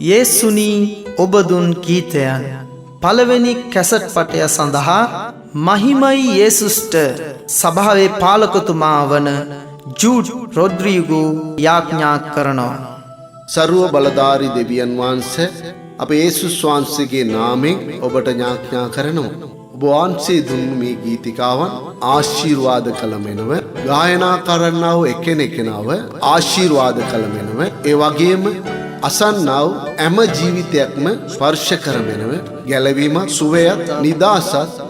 යේසුනි ඔබ දුන් ගීතයන් පළවෙනි කැසට් පටය සඳහා මහිමයි යේසුස්ට සභාවේ පාලකතුමා වන ජූඩ් රොඩ්රිගෝ යාඥා කරනවා. සර්ව බලධාරී දෙවියන් වහන්සේ අප යේසුස් වහන්සේගේ නාමයෙන් ඔබට ඥාඥා කරනවා. ඔබ වහන්සේ දුන්නු මේ ගීතිකාවන් ආශිර්වාද කළ මෙනව ගායනා කරන්නා වූ එකිනෙකනව ආශිර්වාද කළ මෙනව ඒ වගේම අසන්නව හැම ජීවිතයක්ම ස්පර්ශ කර මෙනව ගැලවීම සුවයත්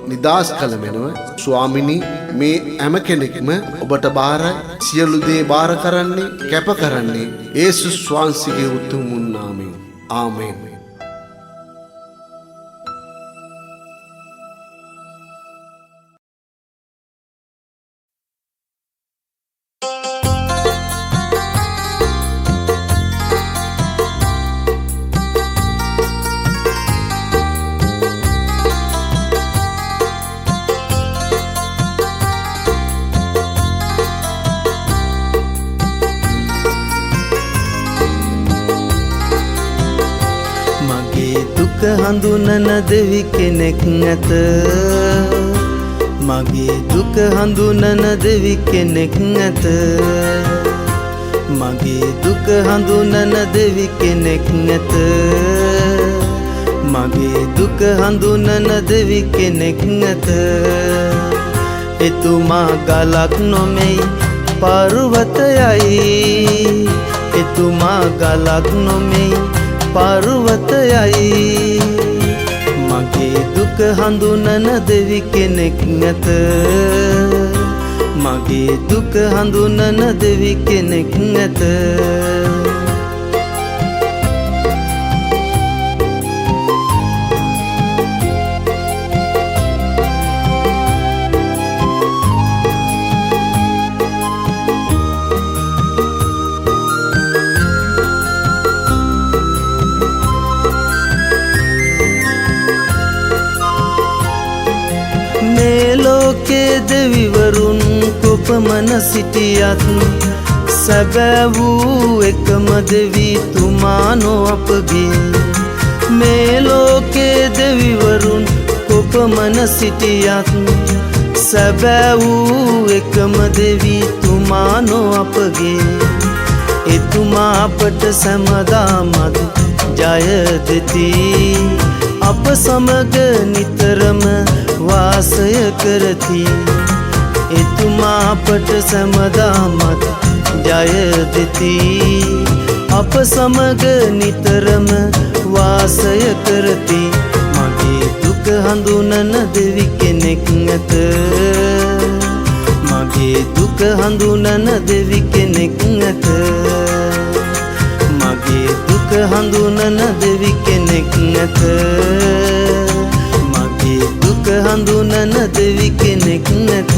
නිදාස් කළ මෙනව ස්වාමිනී මේ හැම කෙනෙක්ම ඔබට බාරයි සියලු දේ බාර කරන්නේ කැප කරන්නේ යේසුස් වහන්සේගේ උතුම් නාමයෙන් ආමේන්. හඳුනන දෙවි කෙනෙක් නැත මගේ දුක හඳුනන දෙවි කෙනෙක් නැත මගේ දුක හඳුනන දෙවි කෙනෙක් නැත මගේ දුක හඳුනන දෙවි කෙනෙක් නැත එතුමා ගලක් නොමෙයි පර්වතයයි එතුමා ගලක් නොමෙයි පර්වතයයි මගේ දුක හඳුනන දෙවි කෙනෙක් නැත මගේ දුක හඳුනන දෙවි කෙනෙක් නැත දෙවිවරුන් කොපමණ සිටියත් සැබෑ වූ එකම දෙවිතුමානෝ අපගේ මේ ලෝකේ දෙවිවරුන් කොපමණ සිටියත් සැබෑ වූ එකම දෙවිතුමානෝ අපගේ එතුමා අපට සැමදාමත් ජය දෙති අප සමග නිතරම වාසය කරති එතුමා අපට සැමදාමත් ජය දෙති අප සමග නිතරම වාසය කරති මගේ දුක හඳුනන දෙවි කෙනෙක් නැත මගේ දුක හඳුනන දෙවි කෙනෙක් නැත මගේ දුක හඳුනන දෙවි කෙනෙක් නැත මගේ දුක හඳුනන දෙවි කෙනෙක් නැත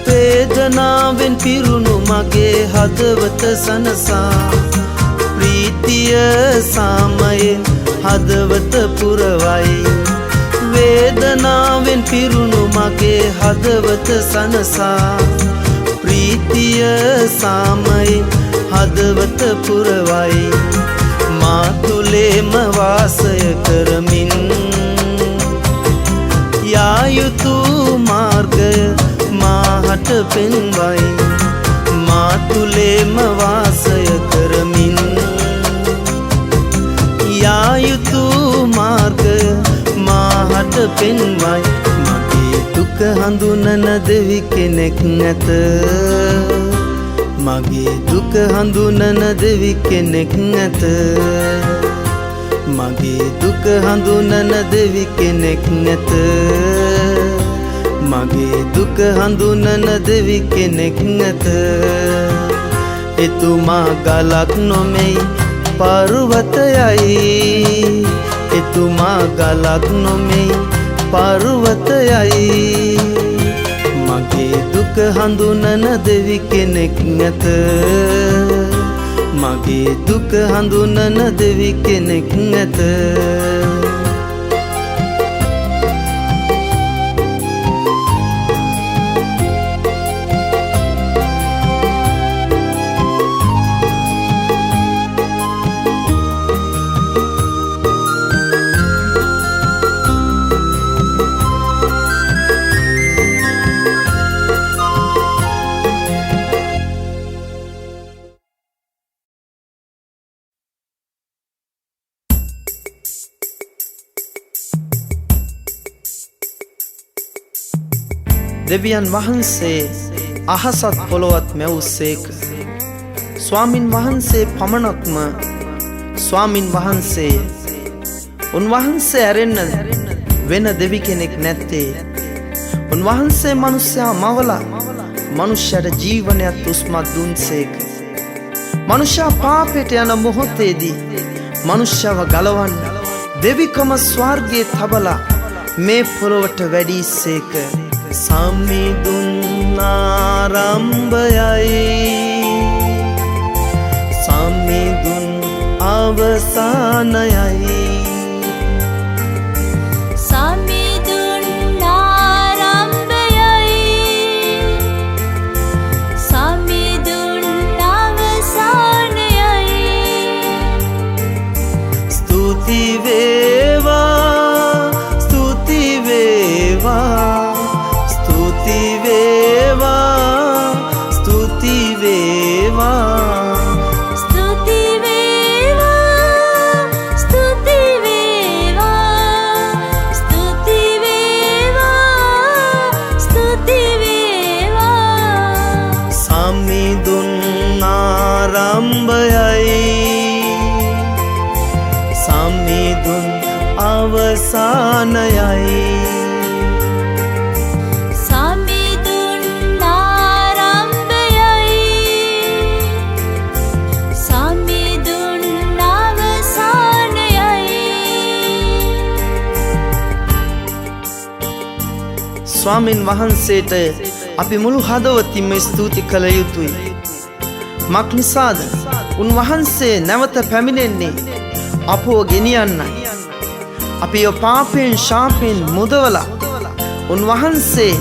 වේදනාවෙන් පිරුණු මගේ හදවත සනසා ප්‍රීතිය සාමයෙන් හදවත පුරවයි වේදනාවෙන් පිරුණු මගේ හදවත සනසා ප්‍රීතිය සාමයෙන් හදවත පුරවයි මා තුලේම වාසය කරමින් යා යුතු මාර්ගය මාහට පෙන්වයි මා තුලේම වාසය කරමින් යා යුතු මාර්ගය මාහට පෙන්වයි මගේ දුක හඳුනන දෙවි කෙනෙක් නැත මගේ දුක හඳුනන දෙවි කෙනෙක් නැත මගේ දුක හඳුනන දෙවි කෙනෙක් නැත මගේ දුක හඳුනන දෙවි කෙනෙක් නැත එතුමා ගලක් නොමෙයි පර්වතයයි එතුමා ගලක් නොමෙයි පර්වතයයි මගේ දුක හඳුනන දෙවි කෙනෙක් නැත මගේ දුක හඳුනන දෙවි කෙනෙක් නැත දෙවියන් වහන්සේ අහසත් පොළොවත් මැවුසේක ස්වාමින් වහන්සේ පමණක්ම ස්වාමින් වහන්සේ උන්වහන්සේ ඇරෙන්න වෙන දෙවි කෙනෙක් නැත්තේ උන්වහන්සේ මනුෂ්‍යයා මවලා මනුෂ්‍යයට ජීවනයත් උස්මත් දුන්සේක මනුෂ්‍යයා පාපයට යන මොහොතේදී මනුෂ්‍යව ගලවන්න දෙවිකම ස්වර්ගයේ තබලා මේ පොළොවට වැඩිසේක සමිඳුන් ආරම්භයයි සමිඳුන් අවසානයයි සමිඳුන් ආරම්භයයි සමිඳුන් අවසානයයි ස්තුති වේවා ස්තුති වේවා स्तुति वेवा स्तुति वेवा स्तुति वेवा स्तुति वेवा स्तुति वेवा स्तुति वेवा समिඳුන් ආරම්භයයි සමිඳුන් අවසානයයි ස්වාමින් වහන්සේට අපි මුළු හදවතින්ම ස්තුති කළ යුතුයි. මක් නිසාද? උන්වහන්සේ නැවත පැමිණෙන්නේ අපව ගෙනියන්නයි. අපි පාපයෙන් ශාපයෙන් මුදවලා උන්වහන්සේ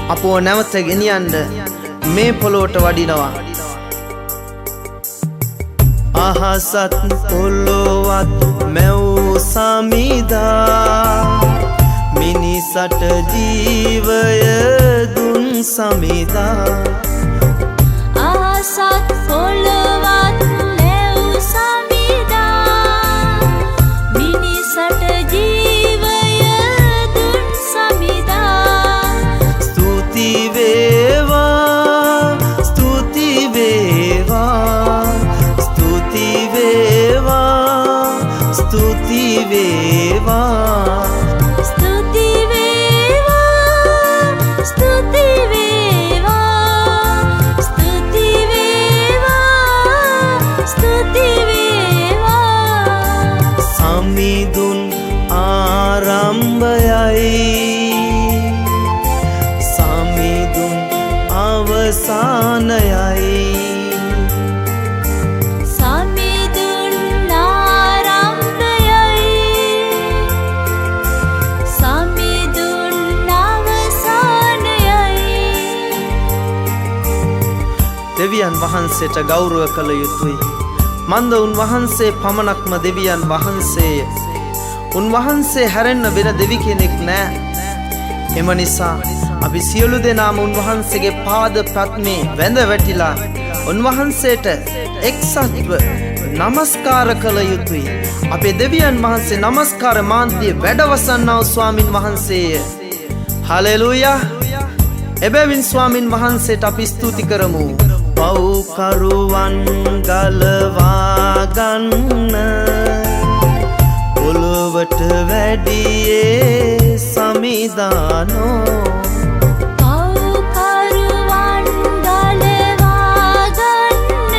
අපව නැවත ගෙනියන්න මේ පොළොවට වඩිනවා. අහසත් පොළොවත් මැව් සමිදා මිනිසට ජීවය දුන් සමිදා අහසත් පොළොවත් මැව් සමිදා මිනිසට ජීවය දුන් සමිදා ස්තුති වේවා ස්තුති වේවා ස්තුති වේවා ස්තුති වේවා සමිඳුන් ආරම්භයයි සමිඳුන් අවසානයයි සමිඳුන් ආරම්භයයි සමිඳුන් අවසානයයි දෙවියන් වහන්සේට ගෞරව කළ යුතුයි. මන්ද උන්වහන්සේ පමණක්ම දෙවියන් වහන්සේය. උන්වහන්සේ හැරෙන්න වෙන දෙවි කෙනෙක් නෑ. එම නිසා අපි සියලු දෙනාම උන්වහන්සේගේ පාද පත්මේ වැඳ වැටිලා උන්වහන්සේට එක්සත්ව නමස්කාර කළ යුතුයි. අපේ දෙවියන් වහන්සේ නමස්කාර මාන්තිය වැඩවසන්නා වූ ස්වාමින් වහන්සේය. හලෙලූයා. එබැවින් ස්වාමින් වහන්සේට අපි ස්තුති කරමු. පව්කරුවන් ගලවා ගන්න පොළොවට වැඩියේ සමිදානෝ පව්කරුවන් ගලවා ගන්න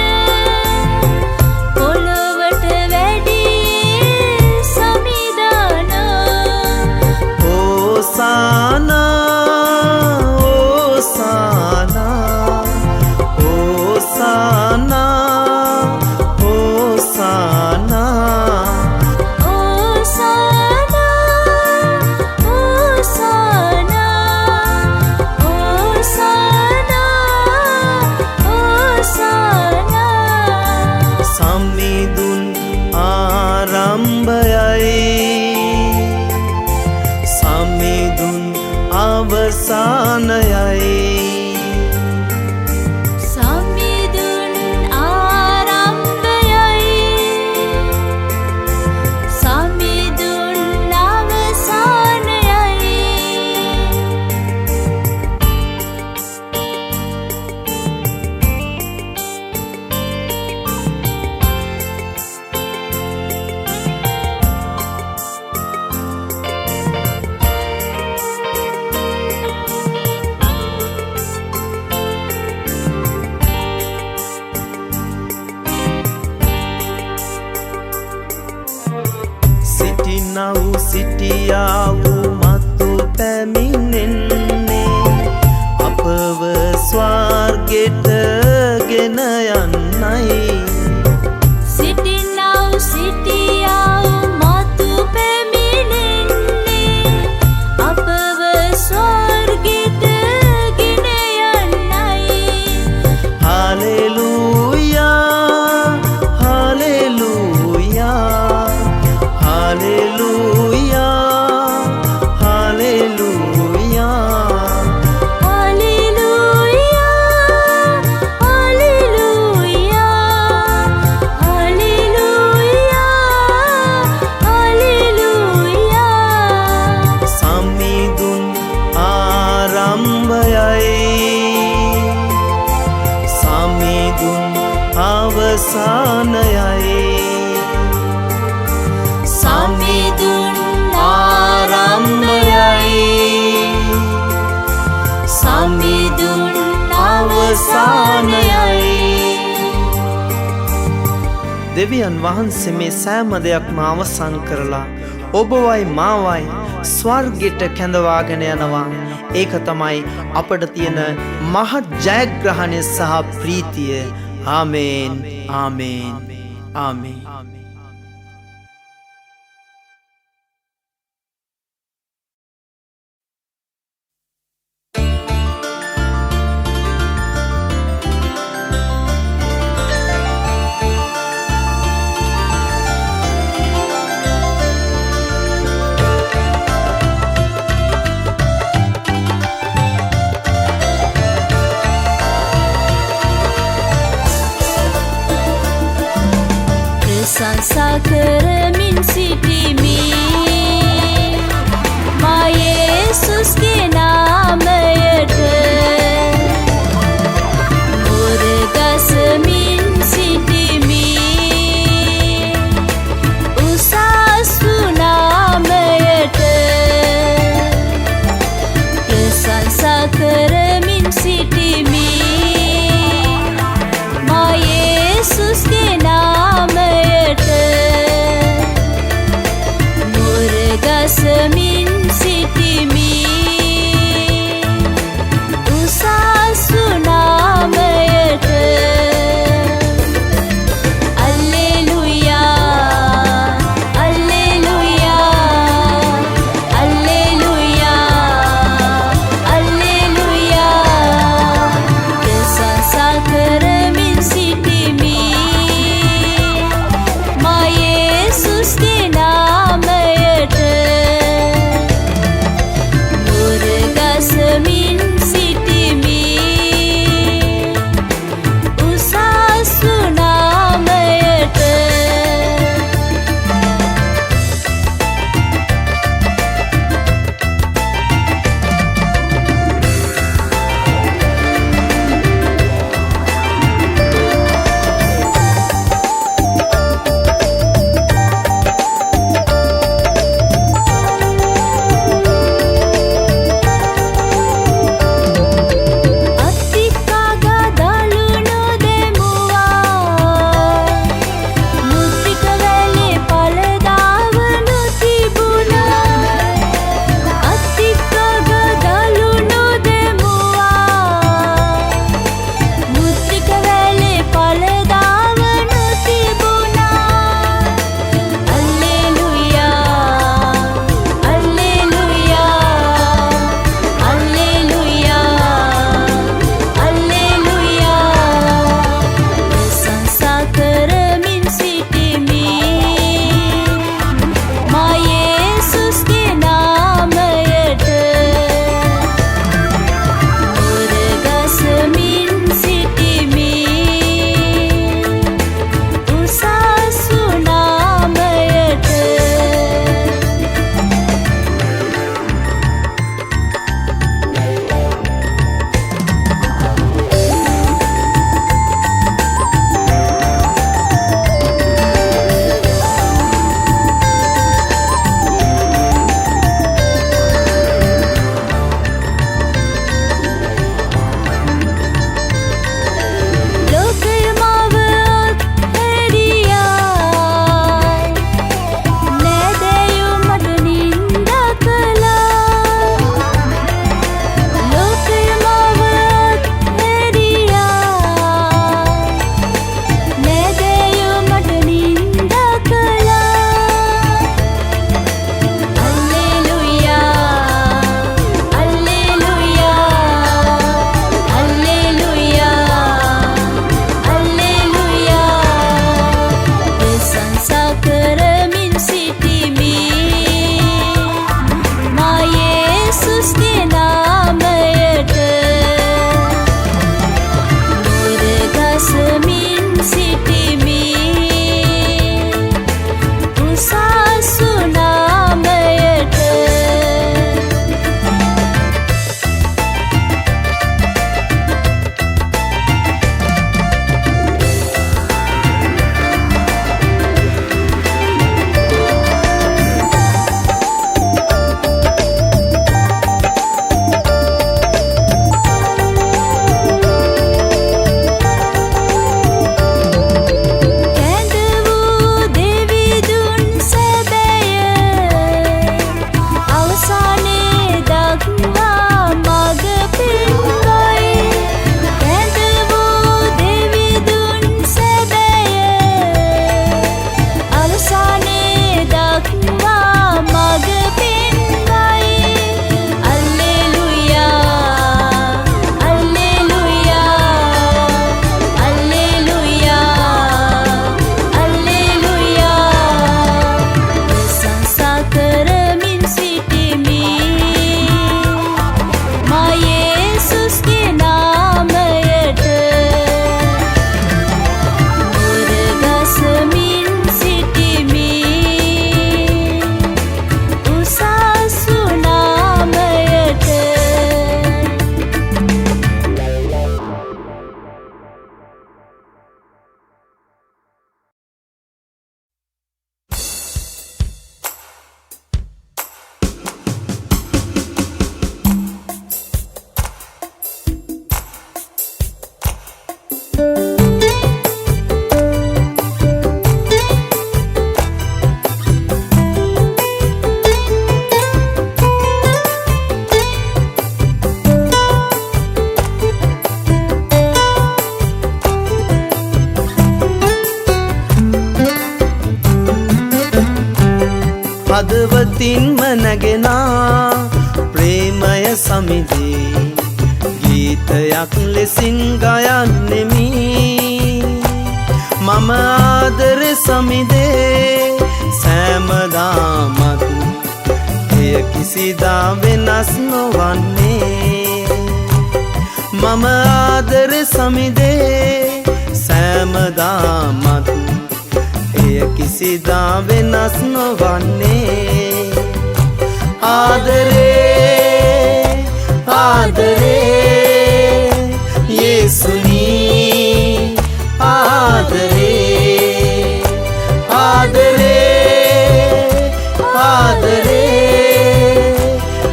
අවසානයයි සමිඳුන් ආරම්භයයි සමිඳුන් අවසානයයි සිටිනව් සිටියා වූ මතු පැමිණෙන්නේ අපව ස්වර්ගෙට ගෙන යන්නයි සිටිනව් සිටියා මතු පැමිණෙන්නේ අපව ස්වර්ගෙට ගෙන යන්නයි හාලෙලූයා හාලෙලූයා හාලෙලූයා හාලෙලූයා සමිඳුන් ආරම්භයයි සමිඳුන් අවසානයයි සමිඳුන් ආරම්භයයි සමිඳුන් අවසානයයි දෙවියන් වහන්සේ මේ සෑම දෙයක්ම අවසන් කරලා ඔබවයි මාවයි ස්වර්ගයට කැඳවාගෙන යනවා ඒක තමයි අපට තියෙන මහත් ජයග්‍රහණය සහ ප්‍රීතිය ආමේන් ආමේන් ආමේන් ප්‍රශංසා කරමින් සිටිමි මා යේසුස්ගේ නාමයට මුරගසමින් සිටිමි උසස් වූ නාමයට ප්‍රශංසා කරමින් සිටිමි මා යේසුස්ගේ නාමයට මුරගසමින් සිටිමි උසස් වූ නාමයට Alleluia Alleluia Alleluia Alleluia ප්‍රශංසා කරමින් සිටිමි මා යේසුස්ගේ නාමයට හදවතින්ම නැගෙනා ප්‍රේමය සමිදේ ගීතයක් ලෙසින් ගයන්නෙමි මම ආදර සමිදේ සෑමදාමත් එය කිසිදා වෙනස් නොවන්නේ මම ආදර සමිදේ සෑමදාමත් එය කිසිදා වෙනස් නොවන්නේ ආදරේ ආදරේ යේසුනී ආදරේ ආදරේ ආදරේ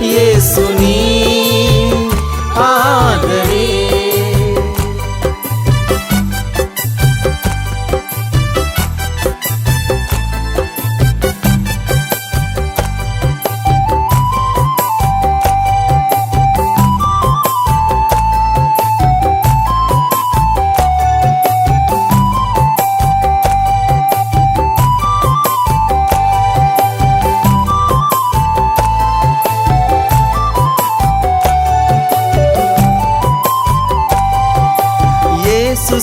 යේසුනී ආදරේ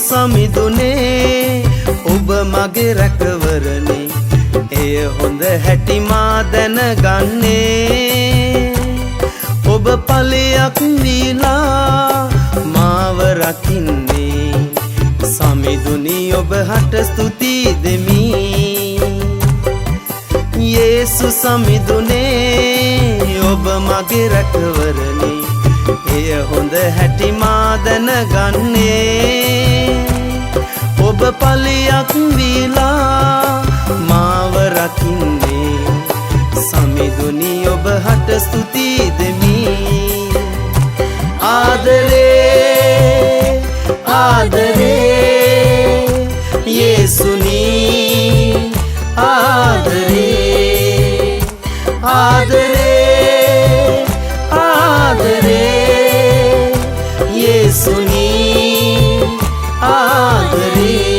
සමිදුනේ ඔබ මගේ රැකවරනේ එය හොඳ හැටි මා දැනගන්නේ ඔබ ඵලයක් දීලා මාව රකින්නේ සමිදුනි ඔබ හට ස්තුති දෙමි යේසුස් සමිදුනේ ඔබ මගේ රැකවරනේ එය හොඳ හැටි මා දැනගන්නේ ඔබ ඵලයක් දීලා මාව රකින්නේ සමිදුනි ඔබ හට ස්තුති දෙමි ආදරේ ආදරේ යේසුනී ආදරේ ආදරේ ආදරේ යේසුනී ආදරේ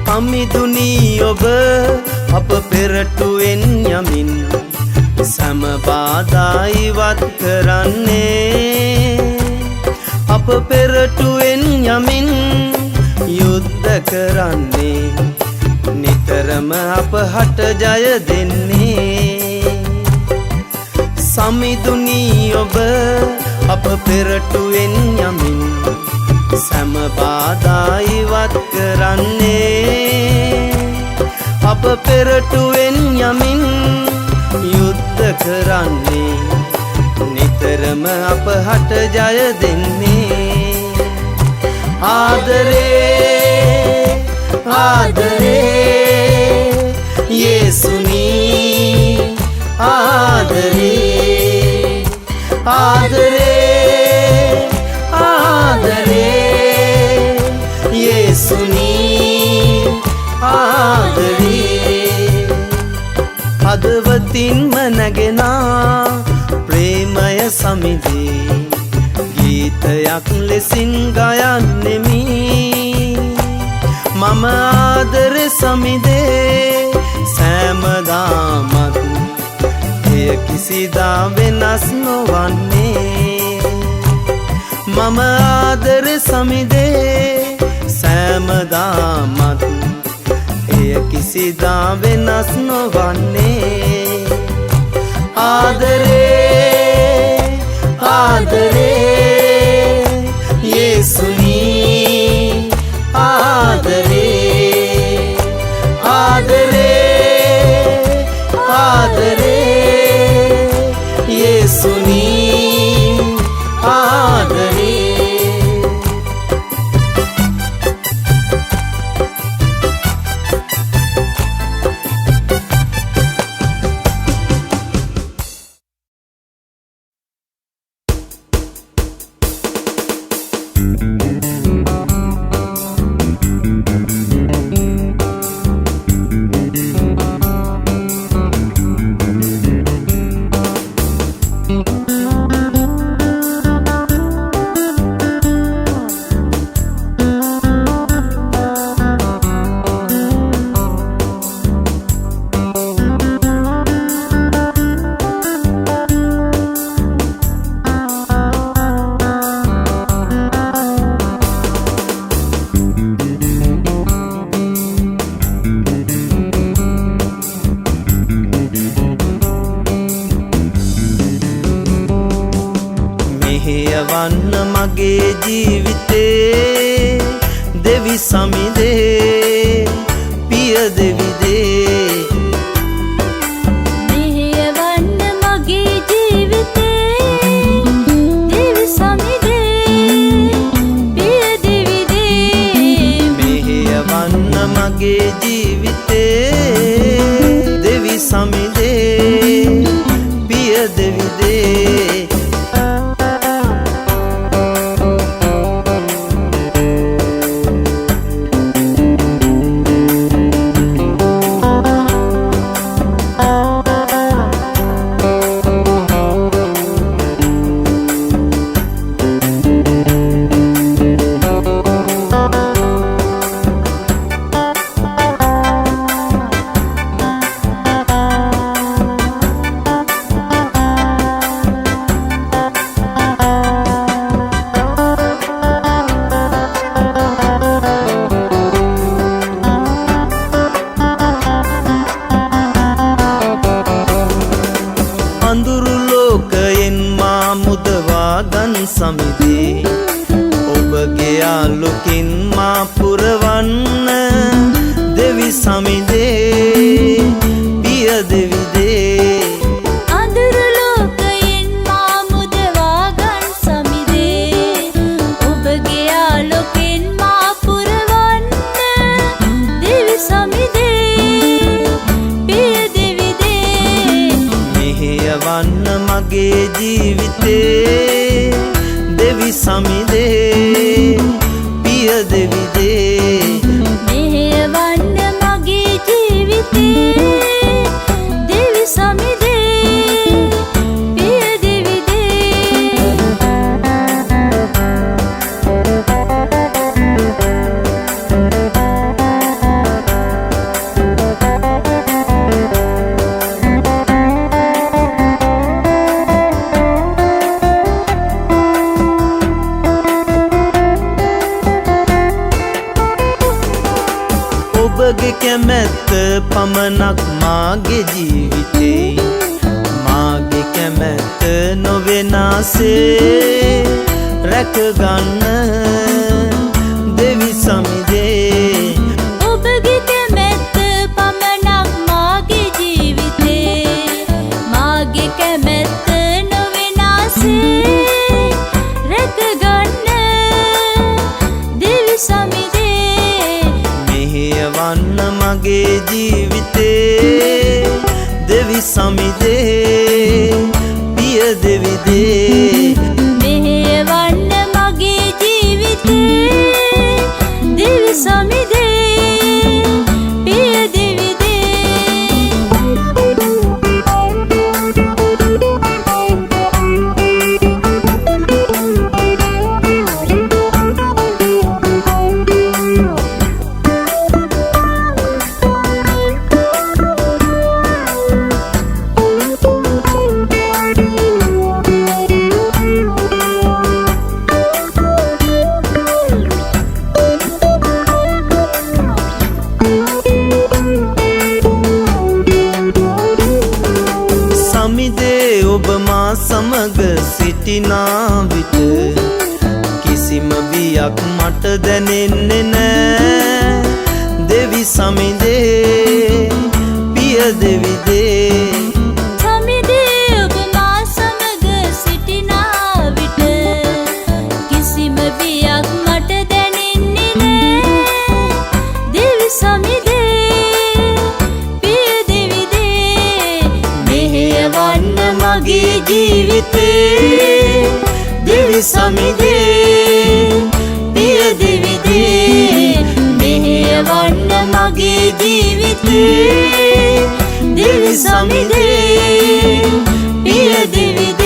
සමිදුනි ඔබ අප පෙරටුවෙන් යමින් සෑම බාධා ඉවත් කරන්නේ අප පෙරටුවෙන් යමින් යුද්ධ කරන්නේ නිතරම අප හට ජය දෙන්නේ සමිදුනි ඔබ අප පෙරටුවෙන් යමින් සෑම බාධා ඉවත් කරන්නේ අප පෙරටුවෙන් යමින් යුද්ධ කරන්නේ නිතරම අප හට ජය දෙන්නේ ආදරේ ආදරේ යේසුනී ආදරේ ආදරේ ආදරේ යේසුනී ආදරේ හදවතින්ම නැගෙනා ප්‍රේමය සමිදේ ගීතයක් ලෙසින් ගයන්නෙමි මම ආදර සමිදේ සෑමදාමත් එය කිසිදා වෙනස් නොවන්නේ මම ආදර සමිදේ සෑමදාමත් එය කිසිදා වෙනස් නොවන්නේ ආදරේ ආදරේ යේසුනී ආදරේ ආදරේ ආදරේ යේසුනී ආදරේ මෙහෙයවන්න මගේ ජීවිතේ දෙවි සමිදේ පිය දෙවිදේ මෙහෙයවන්න මගේ ජීවිතේ දෙවි සමිදේ පිය දෙවිදේ මෙහෙයවන්න මගේ ජීවිතේ දෙවි සමිදේ පිය දෙවිදේ අඳුරු ලෝකයෙන් මා මුදවා ගන් සමිදේ ඔබගේ ආලෝකින් මා පුරවන්න දෙවි සමිදේ පිය දෙවිදේ අඳුරු ලෝකයෙන් මා මුදවා ගන් සමිදේ ඔබගේ ආලෝකයෙන් මා පුරවන්න දෙවි සමිදේ පිය දෙවිදේ මෙහෙයවන්න මගේ ජීවිතේ දෙවි සමිදේ පිය දෙවිදේ මෙහෙයවන්න මගේ ජීවිතේ දෙවි සමිදේ පිය දෙවිදේ ඔබගේ කැමැත්ත පමණක් මාගේ ජීවිතේ මාගේ කැමැත්ත නොවෙනාසේ රැකගන්න දෙවි සමිදේ ඔබගේ කැමැත්ත පමණක් මාගේ ජීවිතේ මාගේ කැමැත්ත නොවෙනාසේ රැකගන්න දෙවි සමිදේ මෙහෙයවන්න මගේ ජීවිතේ දෙවි සමිදේ පිය දෙවිදේ මෙහෙයවන්න මගේ ජීවිතේ දෙවි සමිදේ පිය දෙවිදේ සමිදේ ඔබ මා සමග සිටිනා විට කිසිම බියක් මට දැනෙන්නේ නෑ දෙවි සමිදේ පිය දෙවිදේ සමිදේ ඔබ මා සමග සිටිනා විට කිසිම බියක් මට දැනෙන්නේ නෑ දෙවි සමිදේ පිය දෙවිදේ මෙහෙයවන්න මගේ ජීවිතේ දෙවි සමිදේ පිය දෙවිදේ මෙහෙයවන්න මගේ ජීවිතේ දෙවි සමිදේ පිය දෙවිදේ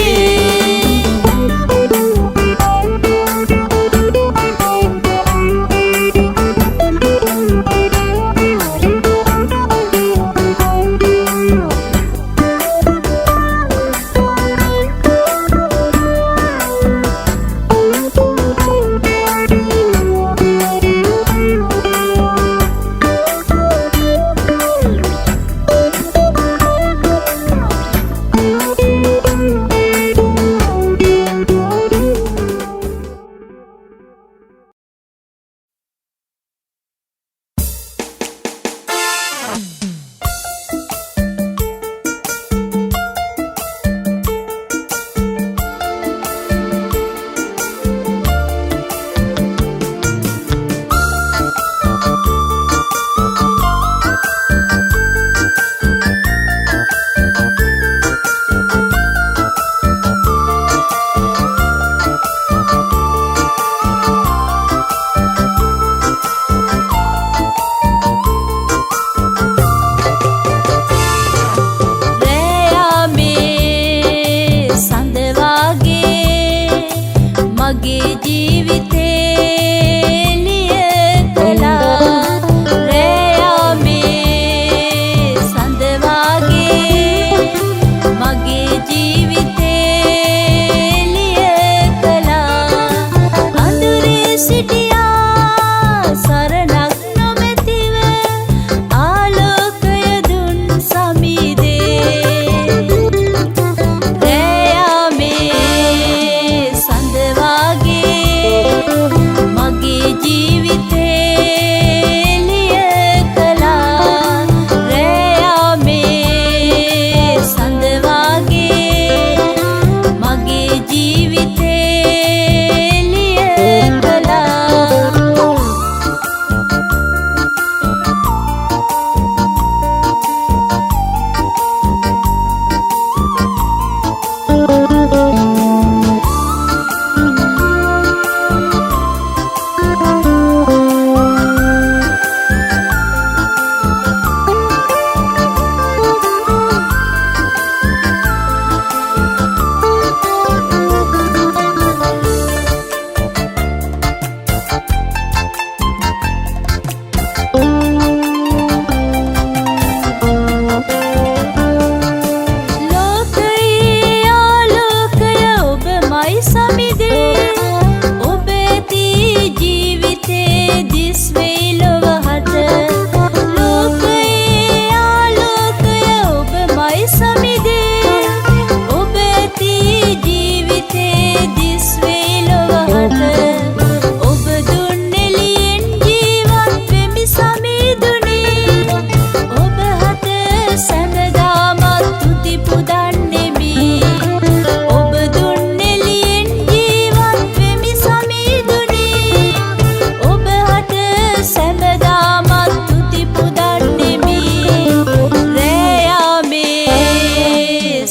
සමිදේ ඔබ ඇති ජීවිතේ දිස්වේ ලොවහට ඔබ දුන් එළියෙන් ජීවත් වෙමි සමිඳුනේ ඔබ හට සැමදාමත් තුති පුදන්නෙමි ඔබ දුන් එළියෙන් ජීවත් වෙමි සමිඳුනේ ඔබ හට සැමදාමත් තුති පුදන්නෙමි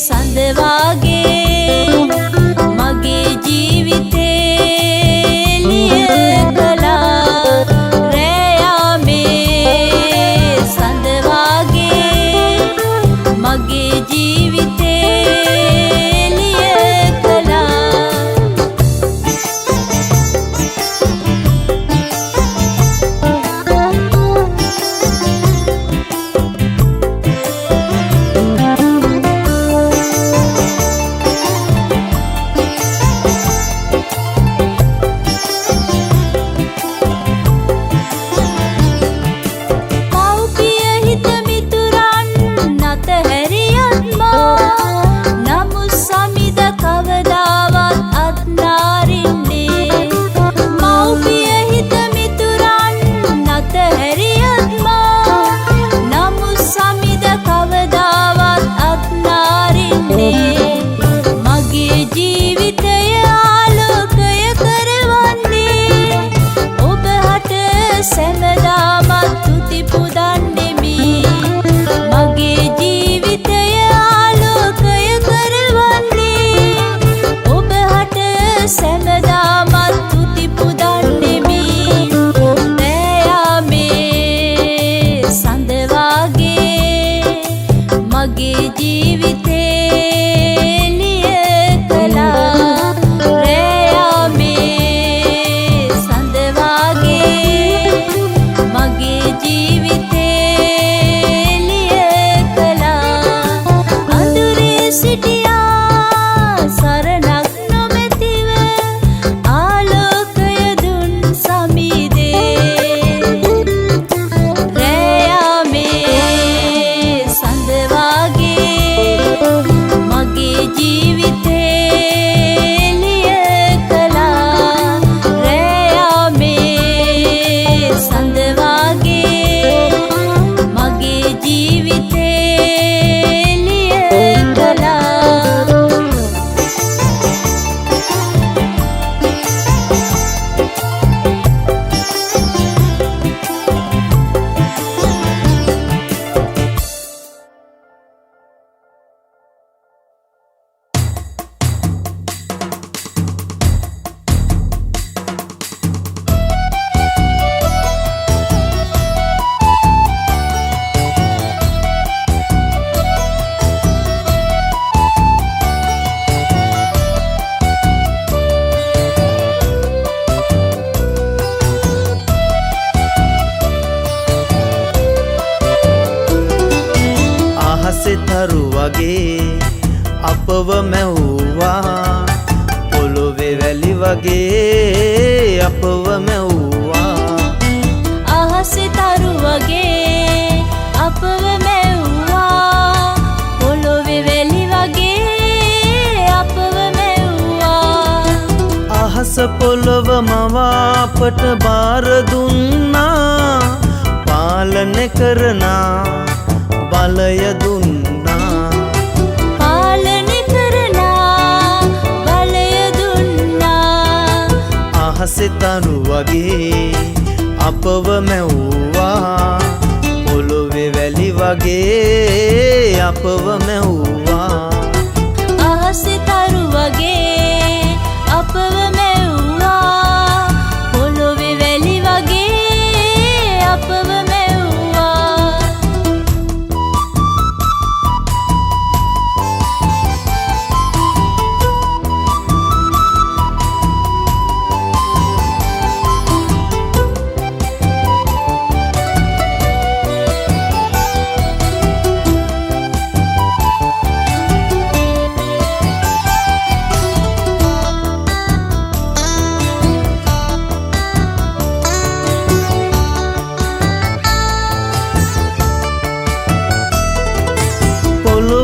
සඳ වාගේ මගේ ජීවිතේ එළිය කළා රෑ යාමේ සඳ වාගේ මගේ ජීවිතේ එළිය කළා මගේ ජීවිතය ආලෝකය කරවන්නේ ඔබ හට සැමදාමත් තුති පුදන්නෙමි මගේ ජීවිතය ආලෝකය කරවන්නේ ඔබ හට සැමදාමත් තුති පුදන්නෙමි රෑ යාමේ සඳ වාගේ මගේ ජීවිතේ තරු වගේ අපව මැව්වා පොළොවේ වැලි වගේ අපව මැව්වා අහසේ තරු වගේ අපව මැව්වා පොළොවේ වැලි වගේ අපව මැව්වා අහස පොළොව මවා අපට බාර දුන්නා පාලනය කරනා බලය දුන්නා පාලනය කරනා බලය දුන්නා අහසේ තරු වගේ අපව මැව්වා පොළොවේ වැලි වගේ අපව මැව්වා අහසේ තරු වගේ අපව මැව්වා පොළොවේ වැලි වගේ අපව මැව්වා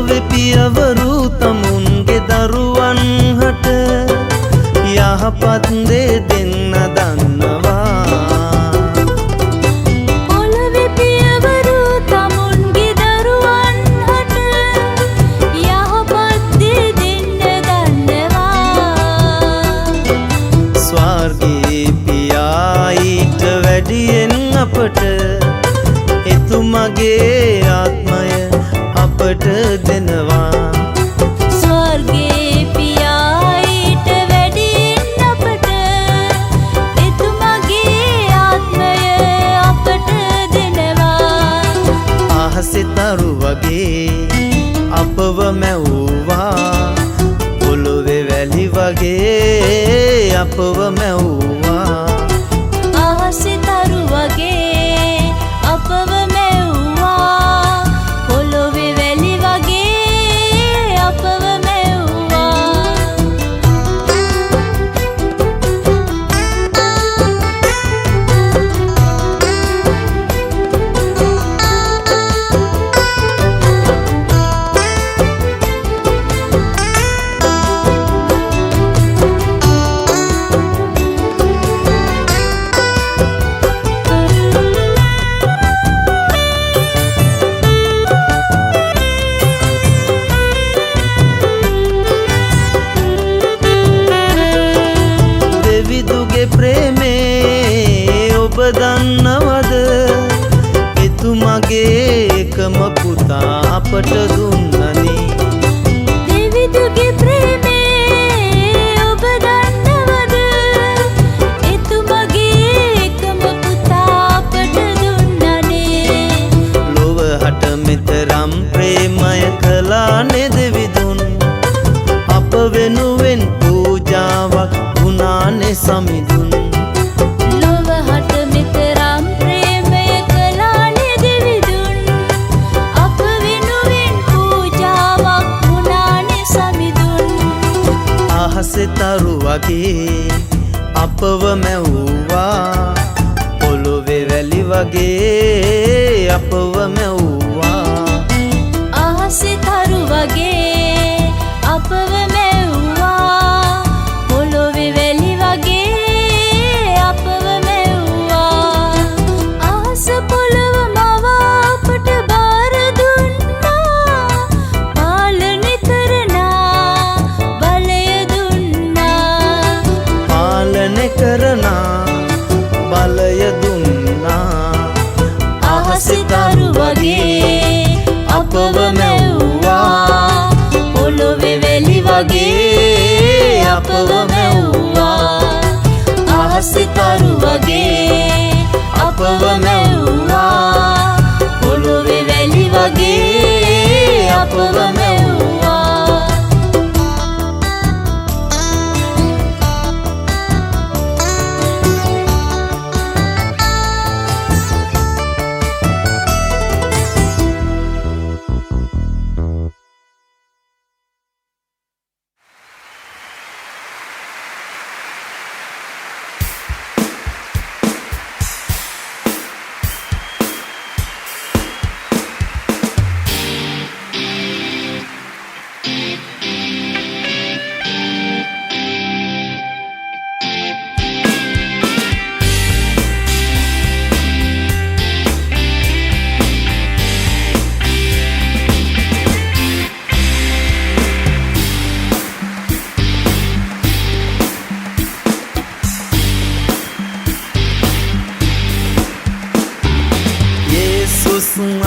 පොළොවේ පියවරු තමුන්ගේ දරුවන් හට යහපත් දේ දෙන්න දන්නවා. පොළොවේ පියවරු තමුන්ගේ දරුවන් හට යහපත් දේ දෙන්න දන්නවා. ස්වර්ගයේ පියා ඊට වැඩියෙන් අපට එතුමගේ ආත්මය අපට දෙනවා. ස්වර්ගයේ පියා ඊට වැඩියෙන් අපට එතුමගේ ආත්මය අපට දෙනවා. අහසේ තරු වගේ අපව මැව්වා, පොළොවේ වැලි වගේ අපව මැව්වා. අහසේ තරු වගේ අපව මැව්වා, පොළොවේ වැලි වගේ අපව මැව්වා. දෙවිදුගේ ප්‍රේමේ ඔබ දන්නවද? එතුමගේ එකම පුතා අපට දුන්නනේ. දෙවිදුගේ ප්‍රේමේ ඔබ දන්නවද? එතුමගේ එකම පුතා අපට දුන්නනේ. ලොව හට මෙතරම් ප්‍රේමය කළානේ දෙවිදුන්, අප වෙනුවෙන් පූජාවක් වුණානේ සමිඳුන්. ලොව හට මෙතරම් ප්‍රේමය කළානේ දෙවිදුන්, අප වෙනුවෙන් පූජාවක් වුණානේ සමිඳුන්. අහසේ තරු වගේ අපව මැව්වා, පොළොවේ වැලි වගේ අපව මැව්වා. අහසේ තරු වගේ අපව මැව්වා, පොළොවේ වැලි වගේ අපව මැව්වා. අහස පොළොව මවා අපට බාර දුන්නා, පාලනය කරනා බලය දුන්නා. පාලනය කරනා බලය දුන්නා. අහසේ තරු වගේ අපව මැව්වා, පොළොවේ වැලි වගේ අපව මැව්වා. අහසේ තරු වගේ අපව මැව්වා, පොළොවේ වැලි වගේ අපව මැව්වා.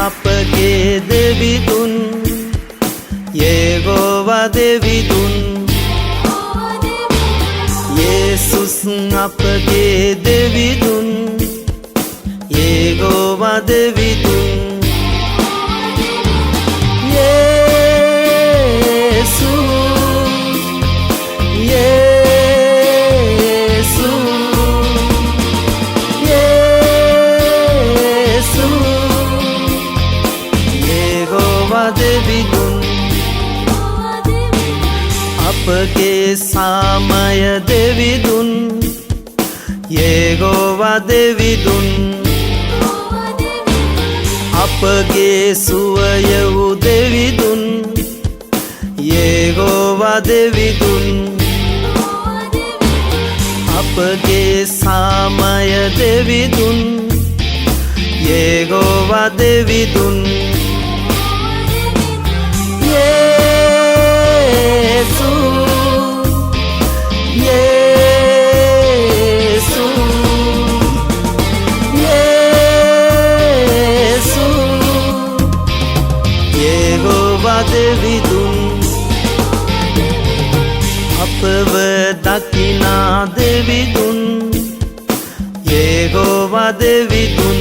අපගේ දෙවිදුන්, යේහෝවා දෙවිදුන්. යේසුස් අපගේ දෙවිදුන්, යේහෝවා දෙවිදුන්. යේසු යේසු යේසු යේහෝවා දෙවිදුන්. අපගේ සාමය දෙවිදුන්, යේහෝවා දෙවිදුන්. අපගේ සුවය වූ දෙවිදුන්, දෙවිඳුන් අපගේ සාමය දෙවිඳුන් යේහෝවා දෙවිඳුන් යේසු යේසු යේසු යේහෝවා දෙවිඳුන් අපව දකිනා දෙවිඳුන් යේහෝවා දෙවිඳුන්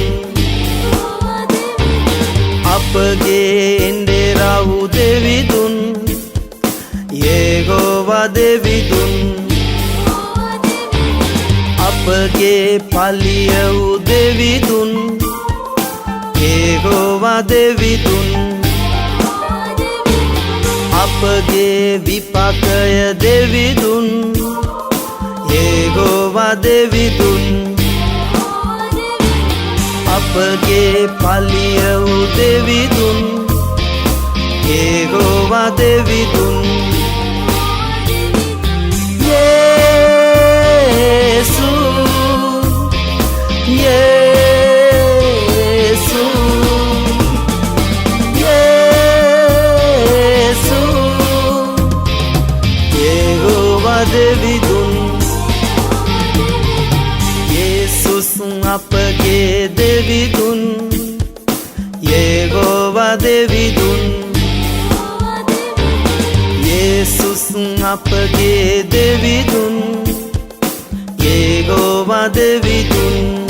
අපගේ එන්දරව් දෙවිඳුන් යේහෝවා දෙවිඳුන් අපගේ පලිය වූ දෙවිඳුන් යේහෝවා දෙවිඳුන් අපගේ විපකය දෙවිඳුන් යේහෝවා දෙවිඳුන් අපගේ පලිය වූ දෙවිඳුන් යේහෝවා දෙවිඳුන් යේසු යේසු යේසු යේහෝවා දෙවිඳුන් යේසුස් අපගේ දෙවිඳුන් යේහෝවා දෙවිඳුන් යේසුස් අපගේ දෙවිඳුන් යේහෝවා දෙවිඳුන්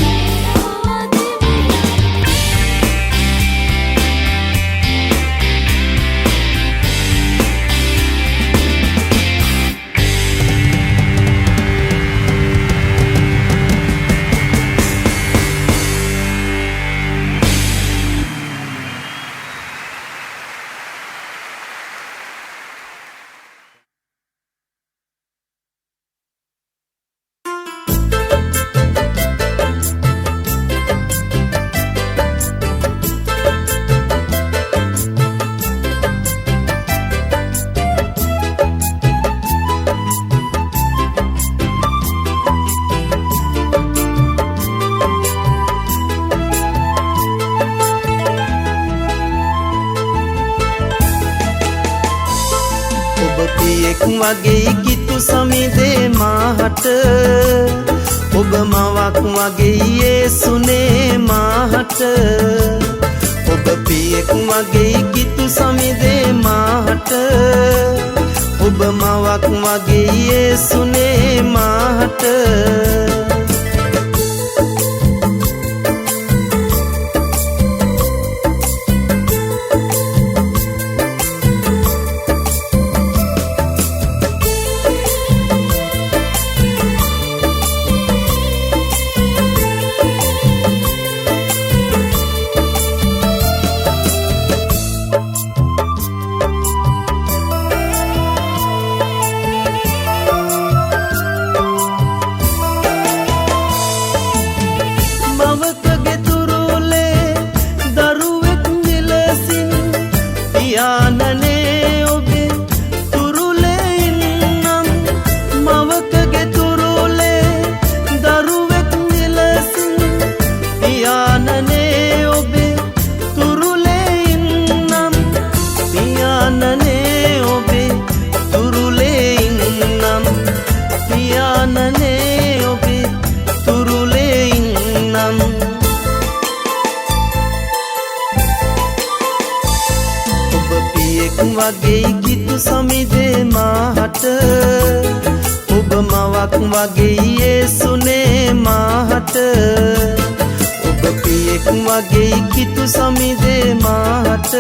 වගේ කිතු සමිදේ මාහට ඔබ මවක් වගේ යේසුනේ මාහට ඔබ පියෙක් වගේ කිතු සමිදේ මාහට ඔබ මවක් වගේ යේසුනේ මාහට වගේ කිතු සමිදේ මාහට ඔබ මවක් වගේ යේසුනේ මාහට ඔබ පියෙක් වගේ කිතු සමිදේ මාහට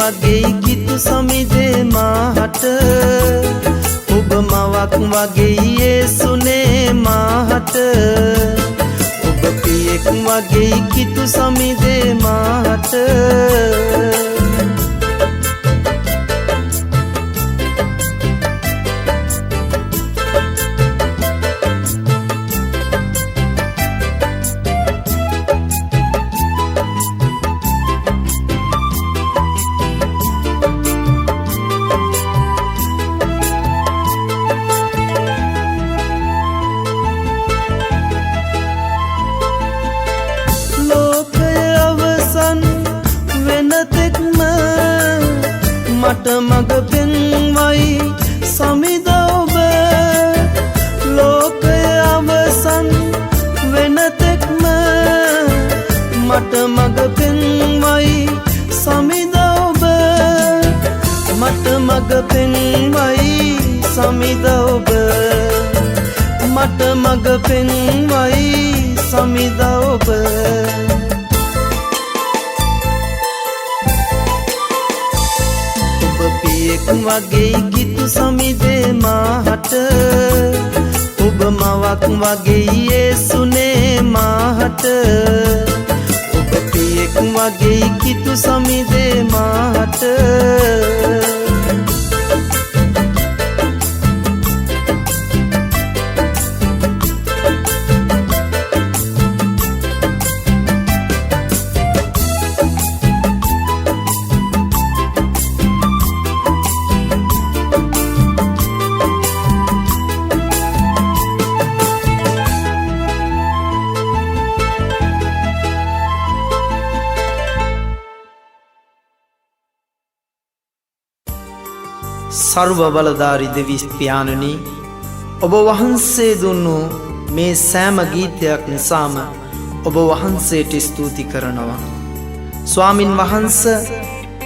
වගේ කිතු සමිදේ මාහට ඔබ මවක් වගේ යේසුනේ මාහට ඔබ පියෙක් වගේ කිතු සමිදේ මාහට මට මග පෙන්වයි සමිඳ ඔබ ලෝකය අවසන් වෙන තෙක්ම මට මග පෙන්වයි සමිඳ ඔබ මට මග පෙන්වයි සමිඳ ඔබ මට මග පෙන්වයි සමිඳ ඔබ පියෙක් වගේ කිතු සමිදේ මාහට ඔබ මවක් වගේ යේසුනේ මාහට ඔබ පියෙක් වගේ කිතු සමිදේ මාහට සර්ව බලධාරි දෙවිස් පියාණනි ඔබ වහන්සේ දුන්නු මේ සෑම ගීතයක් නිසාම ඔබ වහන්සේට ස්තුති කරනවා ස්වාමින් වහන්සේ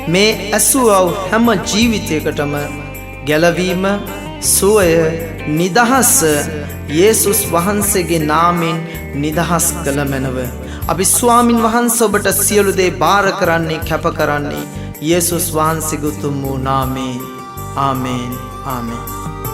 මේ ඇසුවව හැම ජීවිතයකටම ගැලවීම සුවය නිදහස යේසුස් වහන්සේගේ නාමයෙන් නිදහස් කළ මැනව අපි ස්වාමින් වහන්සේ ඔබට සියලු දේ බාර කරන්නේ කැප කරන්නේ යේසුස් වහන්සේගේ උතුම් වූ නාමයෙන් Amen. Amen.